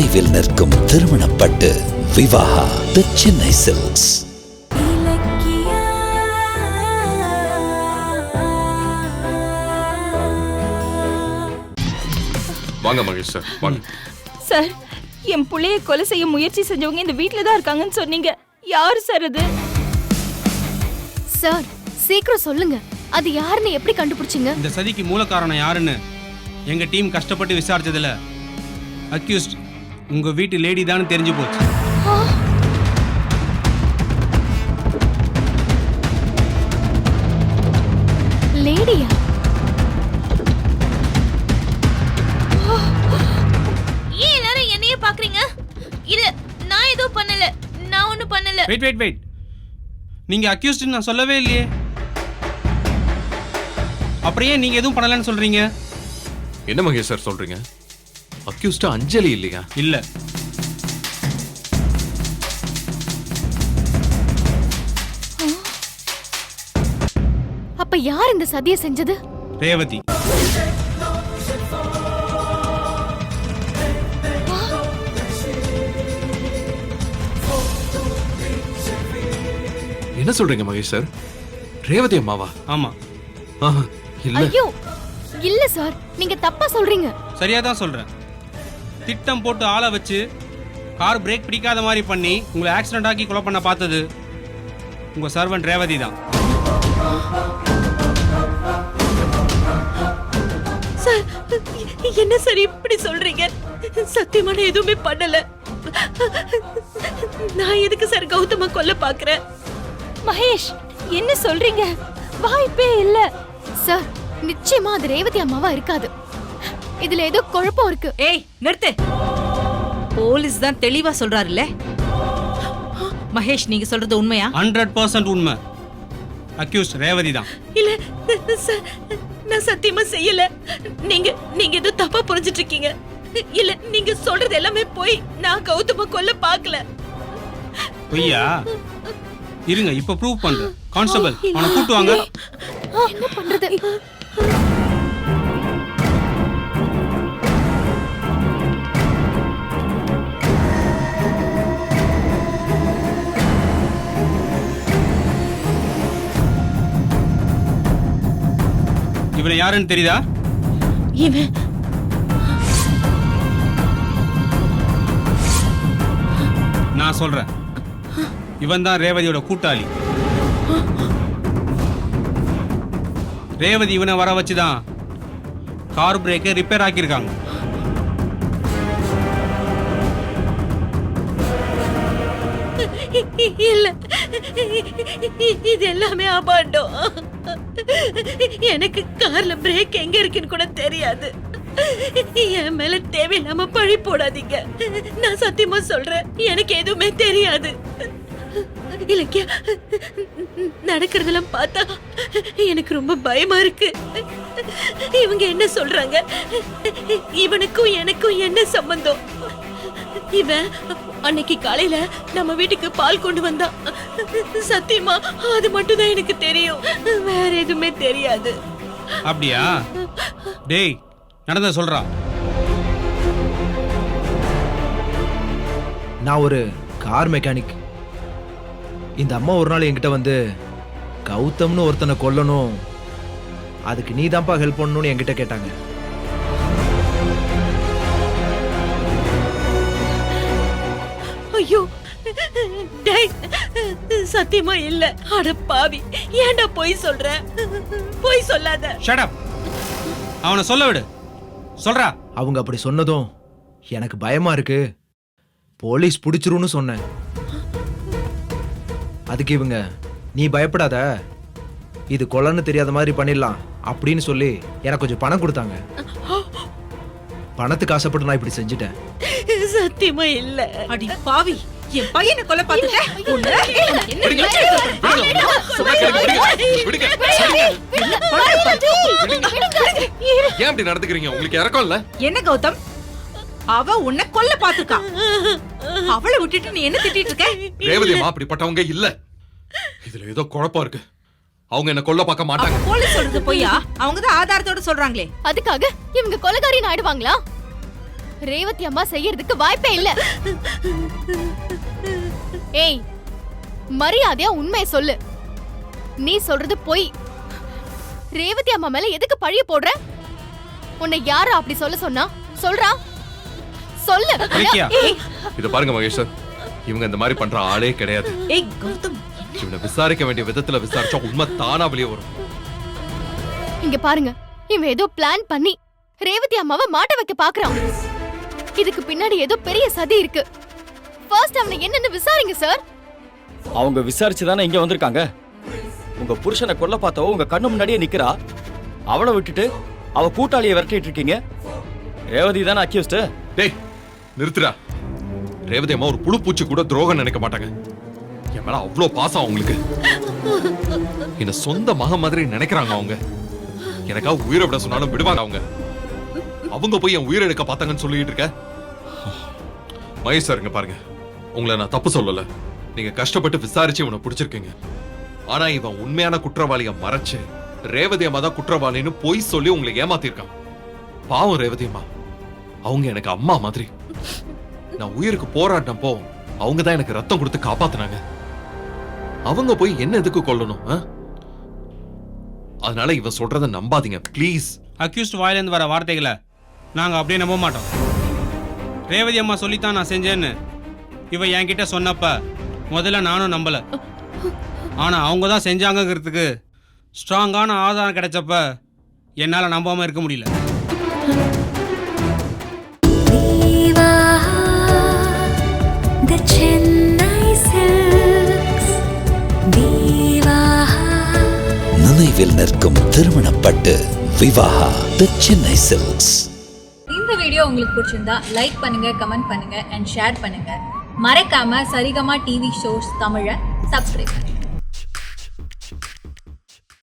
விரைவில் நிற்கும் திருமணப்பட்டு விவாஹா தி சென்னை சில்க்ஸ். வாங்க மகேஷ் சார், வாங்க. சார், என் புள்ளைய கொலை செய்ய முயற்சி செஞ்சவங்க இந்த வீட்ல தான் இருக்காங்கன்னு சொன்னீங்க. யாரு சார் அது? சார், சீக்கிரம் சொல்லுங்க. அது யாருன்னு எப்படி கண்டுபிடிச்சீங்க? இந்த சதிக்கு மூல காரணம் யாருன்னு எங்க டீம் கஷ்டப்பட்டு விசாரிச்சதுல அக்யூஸ்ட் உங்க வீட்டு லேடி தான் தெரிஞ்சு போச்சு. லேடியா? ஏன் எல்லாரும் என்னையே பாக்குறீங்க? இல்ல, நான் எதுவும் பண்ணல. நான் ஒண்ணும் பண்ணல. வெயிட். நீங்க அக்யூஸ்ட் நான் சொல்லவே இல்லையே. அப்புறம் ஏன் நீங்க எதுவும் பண்ணலன்னு சொல்றீங்க? என்ன மகேஷ் சார் சொல்றீங்க? அக்யூஸ்ட் அஞ்சலி இல்லையா? இல்ல. அப்ப யார் இந்த சதியை செஞ்சது? ரேவதி. என்ன சொல்றீங்க மகேஷ் சார்? ரேவதி அம்மாவா? ஆமா. இல்ல. ஐயோ, இல்ல சார், நீங்க தப்பா சொல்றீங்க. சரியா தான் சொல்றேன். திட்டம் போட்டு ஆளை வச்சு கார் பிரேக் பிடிக்காத மாதிரி பண்ணி உங்களை ஆக்சிடென்ட் ஆக்கி கொலை பண்ண பார்த்தது உங்க சர்வன்ட் ரேவதி தான். சார், என்ன சார் இப்படி சொல்றீங்க? சத்தியமா நான் எதுவுமே பண்ணல. நான் எதுக்கு சார் கௌதம கொல்ல பாக்குறேன்? மகேஷ், என்ன சொல்றீங்க? வாய்ப்பே இல்ல. சார், நிச்சயமா அது ரேவதி அம்மாவா இருக்காது. இதுல ஏதோ குழப்பம் இருக்கு. ஏய், நிறுத்து. போலீஸ் தான் தெளிவா சொல்றாருல்ல. மகேஷ், நீங்க சொல்றது உண்மையா? 100% உண்மை. அக்யூஸ்ட் ரேவதி தான். இல்ல சார், நான் சத்தியமா செய்யல. நீங்க ஏதோ தப்பா புரிஞ்சிட்டு இருக்கீங்க. இல்ல, நீங்க சொல்றது எல்லாமே போய். நான் கௌதம கொல்ல பார்க்கல. பொய்யா? இருங்க, இப்ப ப்ரூவ் பண்றேன். கான்ஸ்டபிள், அவனை கூட்டு வாங்க. என்ன பண்றது? இவனை யாருன்னு தெரியுதா? இவன் நான் சொல்றேன். இவன் தான் ரேவதியோட கூட்டாளி. ரேவதி இவனை வர வச்சுதான் கார் பிரேக்கை ரிப்பேர் ஆக்கியிருக்காங்க. இல்ல, இது எல்லாமே அபாண்டம். எனக்கு கார்ல பிரேக் எங்க இருக்குன்னு கூட தெரியாது. என் மேல தேவையில்லாம பழி போடாதீங்க. நான் சத்தியமா சொல்றேன், எனக்கு எதுவுமே தெரியாது. இலக்கியா, நடக்கிறதெல்லாம் பார்த்தா எனக்கு ரொம்ப பயமா இருக்கு. இவங்க என்ன சொல்றாங்க? இவனுக்கும் எனக்கும் என்ன சம்பந்தம்? இவன் அன்னைக்கு காலையில நம்ம வீட்டுக்கு பால் கொண்டு வந்தான். சத்தியமா அது மட்டும் தான் எனக்கு தெரியும், வேற எதுவுமே தெரியாது. அப்படியா? டேய், நடந்த சொல்றா. நான் ஒரு கார் மெக்கானிக். இந்த அம்மா ஒரு நாள் என்கிட்ட வந்து கௌதம்னு ஒருத்தனை கொல்லணும், அதுக்கு நீ தான்ப்பா ஹெல்ப் பண்ணணும்னு என்கிட்ட கேட்டாங்க. ஐயோ, டேய், சத்தியமா இல்ல. அட பாவி, ஏன்டா போய் சொல்ற? போய் சொல்லாத. Shut up. அவனை சொல்ல விடு. சொல்றா. அவங்க அப்படி சொன்னதும் எனக்கு பயமா இருக்கு, போலீஸ் பிடிச்சிருன்னு சொன்னேன். அதுக்கு இவங்க, நீ பயப்படாத, இது கொலைன்னு தெரியாத மாதிரி பண்ணிடலாம் அப்படின்னு சொல்லி எனக்கு கொஞ்சம் பணம் கொடுத்தாங்க. பணத்துக்கு ஆசைப்பட்டு நான் இப்படி செஞ்சுட்டேன். சத்தியமா இல்ல. அடி பாவி, என் பையனை கொலை பார்த்துட்ட. ஏன் அப்படி நடந்துக்கிறீங்க? உங்களுக்கு இறக்கம் இல்ல? என்ன கௌதம், அவ உன்னை கொல்ல பாத்துக்கா. அவளை விட்டுட்டு நீ என்ன திட்டிட்டு இருக்க? ரேவதி அம்மா அப்படிப்பட்டவங்க இல்ல. இதுல ஏதோ குழப்பம் இருக்கு. அவங்க என்ன கொல்ல பார்க்க மாட்டாங்க. போலீஸ் சொல்றது பொய்யா? அவங்க தான் ஆதாரத்தோட சொல்றாங்களே. அதுக்காக இவங்க கொலைகாரின்னு ஆயிடுவாங்களா? ரேவதி அம்மா செய்யறதுக்கு வாய்ப்பே இல்ல. ஏய், மரியாதையா உண்மையை சொல்லு. நீ சொல்றது பொய். ரேவதி அம்மா மேல எதுக்கு பழிய போடுற? உன்னை யாரா அப்படி சொல்ல சொன்னா? சொல்றா, சொல்லு. இலக்கியா, இத பாருங்க மகேஷ் சார், இவங்க இந்த மாதிரி பண்ற ஆளே கிடையாது. ஏய் கௌதம், இவனை விசாரிக்க வேண்டிய விதத்துல விசாரிச்சா உண்மை தானா வெளியே வரும். இங்க பாருங்க, இவன் ஏதோ பிளான் பண்ணி ரேவதி அம்மாவை மாட்ட வைக்க பாக்குறான். இதுக்கு பின்னாடி ஏதோ பெரிய சதி இருக்கு. ஃபர்ஸ்ட் அவனை என்னன்னு விசாரிங்க சார். அவங்க விசாரிச்சு தானே இங்க வந்திருக்காங்க. உங்க புருஷனை கொல்ல பார்த்தவ உங்க கண்ணு முன்னாடியே நிக்கிறா. அவளை விட்டுட்டு அவ கூட்டாளியை விரட்டிட்டு இருக்கீங்க. ரேவதி தானே அக்யூஸ்ட். டேய் நிறுத்துடா. ரேவதி அம்மா ஒரு புழு பூச்சி கூட துரோகம் நினைக்க மாட்டாங்க. என் மேல அவ்வளோ பாசம் அவங்களுக்கு. என்ன சொந்த மக மாதிரி நினைக்கிறாங்க அவங்க. எனக்காக உயிரை விட சொன்னாலும் விடுவாங்க அவங்க. அவங்க போய் என் உயிரை எடுக்க பார்த்தாங்கன்னு சொல்லிட்டு இருக்க. மகேஷ் சார், இங்க பாருங்க, உங்களை நான் தப்பு சொல்லல. நீங்க கஷ்டப்பட்டு விசாரிச்சு இவனை பிடிச்சிருக்கீங்க. ஆனா இவன் உண்மையான குற்றவாளியை மறைச்சு ரேவதி அம்மா தான் குற்றவாளின்னு பொய் சொல்லி உங்களை ஏமாத்திருக்கான். பாவம் ரேவதி அம்மா, அவங்க எனக்கு அம்மா மாதிரி. நான் உயிருக்கு போராடினப்போ அவங்க தான் எனக்கு ரத்தம் கொடுத்து காப்பாத்தினாங்க. அவங்க போய் என்ன எதுக்கு கொல்லணும்? அதனால இவன் சொல்றத நம்பாதீங்க ப்ளீஸ். அக்யூஸ்ட் வாயிலிருந்து வர வார்த்தைகளை நாங்கள் அப்படியே நம்ப மாட்டோம். ரேவதி அம்மா சொல்லித்தான் நான் செஞ்சேன்னு இவ என்கிட்ட சொன்னப்ப முதல்ல நானும் நம்பல. ஆனா அவங்க தான் செஞ்சாங்கிறதுக்கு ஸ்ட்ராங்கான ஆதாரம் கிடைச்சப்ப என்னால நம்பாம இருக்க முடியல. நினைவில் நிற்கும் திருமணப்பட்டு விவாஹா தி சென்னை சில்க்ஸ். இந்த வீடியோ உங்களுக்கு பிடிச்சிருந்தா லைக் பண்ணுங்க, கமெண்ட் பண்ணுங்க அண்ட் ஷேர் பண்ணுங்க. மறக்காம சரிகமா டிவி ஷோஸ் தமிழை சப்ஸ்கிரைப் பண்ணுங்க.